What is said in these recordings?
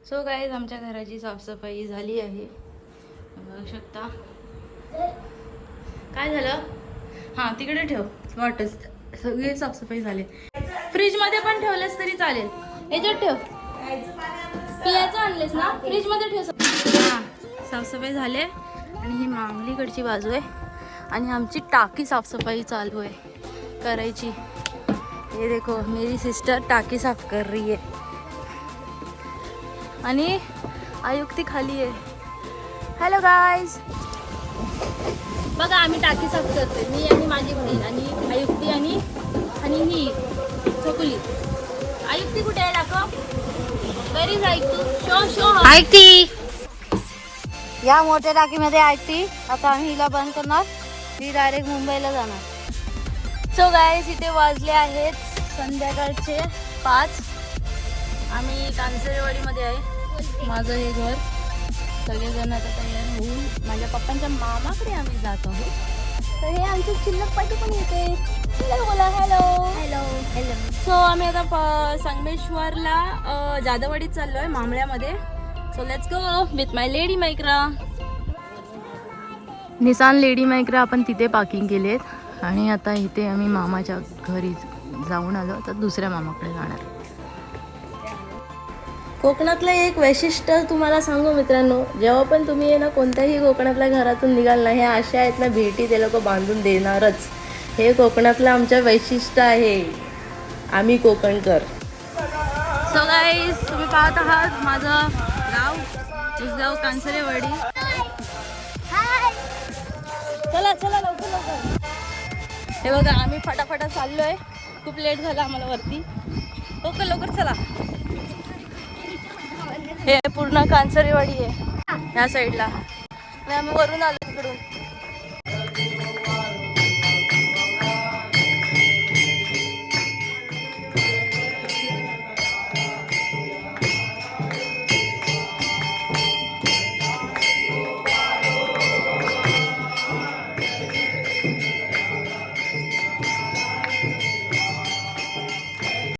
So guys आमच्या घराची साफसफाई झाली आहे, बघू शकता. काय झालं? हां तिकडे ठेव. वाटच सगळी साफसफाई झाली. फ्रीजमध्ये पण ठेवलेस तरी चालेल. याच्यात ठेव. पियाचं आणलेस ना, फ्रीजमध्ये ठेव. हां साफसफाई झाले आणि ही मांगलीकडची बाजू आहे आणि आमची टाकी साफसफाई चालू आहे करायची. ये देखो मेरी सिस्टर टाकी साफ कर रही है आणि आयुक्ती खाली आहे. हॅलो गाईज, बघा आम्ही टाकी साफ करते, मी आणि माझी बहीण आणि आयुक्ती आणि ही चकुली. आयुक्ती कुठे आहे? दाखव. वेर इज आयुक्ती? शो आयुक्ती. या मोठ्या टाकीमध्ये आयुक्ती. आता आम्ही हिला बंद करणार, ही डायरेक्ट मुंबईला जाणार. सो गाईज इथे वाजले आहेत संध्याकाळचे 5. आम्ही कांसरेवाडीमध्ये आहे. माझं हे घर. सगळेजण आता तयार होऊन माझ्या पप्पांच्या मामाकडे आम्ही जात आहोत. तर हे आमची चिल्लक पाटी पण येते. चिल्लक बोला. Hello hello hello. सो आम्ही आता संगमेश्वरला जाधववाडीत चाललो आहे, मामळ्यामध्ये. So let's go with my lady Micra. Nissan lady Micra आपण तिथे पार्किंग केलेत आणि आता इथे आम्ही मामाच्या घरी जाऊन आलो. आता दुसऱ्या मामाकडे जाणार. कोकणातलं एक वैशिष्ट्य तुम्हाला सांगू मित्रांनो, जेव्हा पण तुम्ही ना कोणत्याही कोकणातल्या घरातून निघाल ना, ह्या अशा आहेत ना भेटी ते लोक बांधून देणारच. हे कोकणातलं आमचं वैशिष्ट्य आहे. आम्ही कोकणकर. सो गाईज तुम्ही पाहत आहात माझं गाव उसगाव कांसरेवाडी. चला चला लवकर लवकर. हे बघा आम्ही फटाफटा चाललोय. खूप लेट झाला आम्हाला वरती. लवकर लवकर चला. हे पूर्ण कांसरेवाडी आहे ह्या साईडला. आम्ही वरून आलो तिकडून.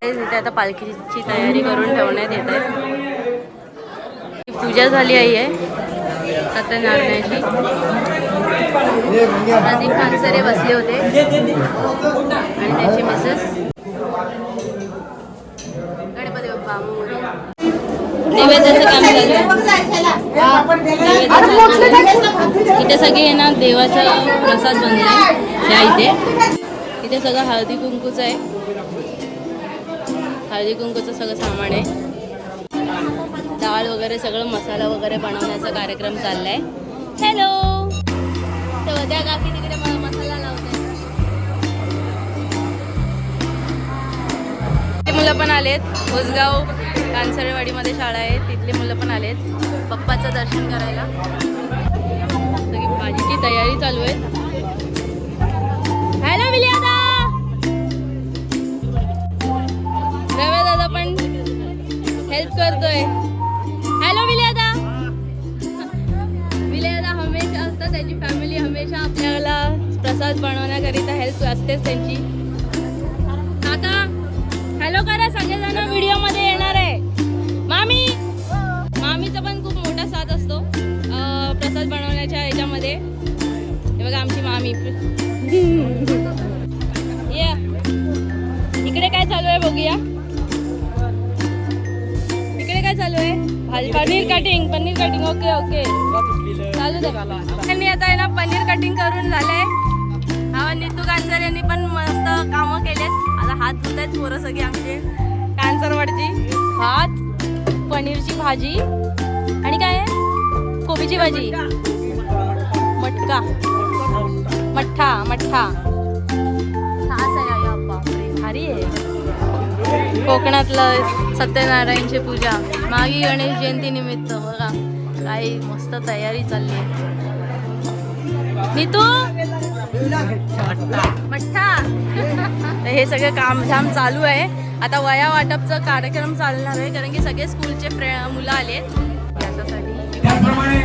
इथे आता पालखीची तयारी करून ठेवण्यात येत आहे. पूजा झाली आहे सत्यनारायणाची. प्रदीप खानसरे बसले होते आणि त्यांची मिसेस. गणपती बाप्पा मोरया. नैवेद्याचं काम चालू. इथे सगळे ना देवाचा प्रसाद बनलाय या इथे सगळं हळदी कुंकूचं आहे. हळदी कुंकूचं सगळं सामान आहे. डाळ वगैरे सगळं मसाला वगैरे बनवण्याचा कार्यक्रम चाललाय. हॅलो. तर त्या काकी तिकडे मसाला लावते. मुलं पण आलेत. उसगाव कांसरेवाडीमध्ये शाळा आहे, तिथली मुलं पण आलेत पप्पाचं दर्शन करायला. सगळी भाजीची तयारी चालू आहे. हॅलो विलियादा. रव्या दादा पण हेल्प करतोय. हॅलो विलियादा. विलियादा हमेशा असतात, त्याची फॅमिली हमेशा आपल्याला प्रसाद बनवण्याकरिता हेल्प असतेच त्यांची. काका हॅलो करा. सगळेजण व्हिडिओमध्ये येणार आहे. मामीचा पण खूप मोठा साथ असतो प्रसाद बनवण्याच्या ह्याच्यामध्ये. हे बघा आमची मामी. ये इकडे काय चालू आहे बघूया. इकडे काय चालू आहे? पनीर कटिंग. ओके ओके चालू दे. त्यांनी आता आहे ना पनीर कटिंग करून झालंय. हा नीतू कांसर यांनी पण मस्त कामं केलेत. आता हात धुत आहेत पोरं सगळी आमचे. कांसरवाडची भात, पनीरची भाजी आणि काय आहे कोबीची भाजी. मठ्ठा खास आहे. बापरे भारी आहे. कोकणातलं सत्यनारायणची पूजा मागी गणेश जयंती निमित्त बघा काही मस्त तयारी चालली आहे. नीतू मठ्ठा. हे सगळं कामधाम चालू आहे. आता वया वाटपचं कार्यक्रम चालणार आहे कारण की सगळे स्कूलचे मुलं आले याच्यासाठी चालू आहे.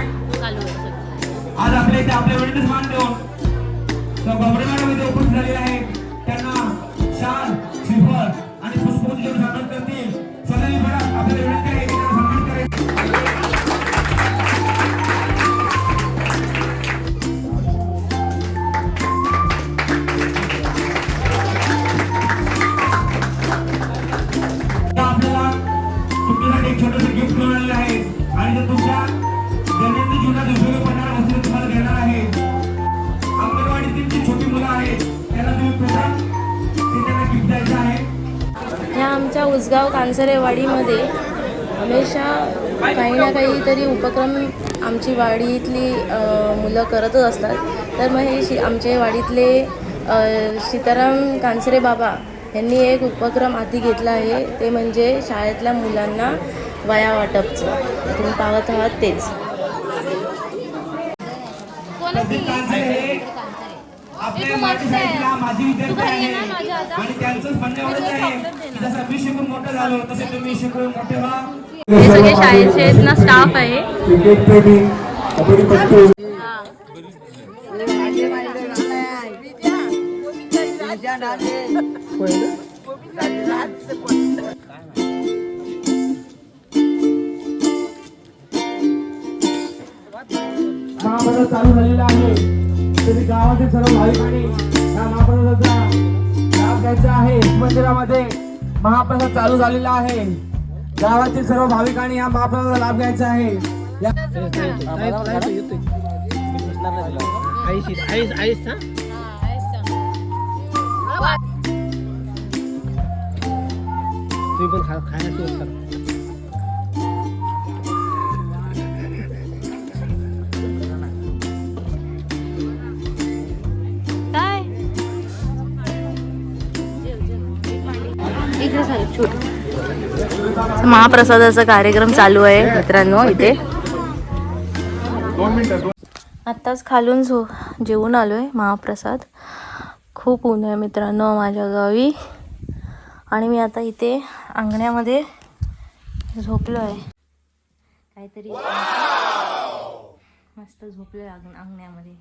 आज आपल्या इथे आपल्या वडील मान देऊन उपस्थित झालेले आहेत. त्यांना शाल, श्रीफळ आणि पुष्पवंती देऊन स्वागत करतील. सगळ्यांनी आपल्याला विनंती आहे की त्यांना सन्मान करायचं. छोटंसं गिफ्ट घेऊन आलेलं आहे आणि ते तुमच्या दैनंदिन जीवनात उपयोगी पडणाऱ्या वस्तू तुम्हाला देणार आहे. अंगणवाडीतील जी छोटी मुलं आहेत त्यांना तुम्ही प्रथम ते त्यांना गिफ्ट द्यायचं आहे. ह्या आमच्या उसगाव कांसरेवाडीमध्ये हमेशा काही ना काहीतरी उपक्रम आमची वाडीतली मुलं करतच असतात. तर मग हे आमच्या वाडीतले सीताराम कांसरे बाबा यांनी एक उपक्रम हाती घेतला आहे. ते म्हणजे शाळेतल्या मुलांना वया वाटपचं. तुम्ही पाहत आहात तेच. आपल्या माजी शाळेतला माजी विद्यार्थी आहे आणि त्यांचंच म्हणणं एवढंच आहे की जसं मी शिकून मोठं झालो तसे तुम्ही शिकून मोठे व्हा. हे सगळे शाळेचे ना स्टाफ आहे. महाप्रसाद चालू झालेला आहे. तरी गावातील सर्व भाविकांनी या महाप्रसादाचा लाभ घ्यायचा आहे. मंदिरामध्ये महाप्रसाद चालू झालेला आहे. गावातील सर्व भाविकांनी या महाप्रसादाचा लाभ घ्यायचा आहे. काय महाप्रसादाचा कार्यक्रम चालू आहे मित्रांनो इथे. आत्ताच खालून जेवून आलोय महाप्रसाद. खूप ऊन आहे मित्रांनो माझ्या गावी आणि मी आता इथे अंगण्यामध्ये झोपलो आहे. काहीतरी मस्त झोपलोय अंगण्यामध्ये.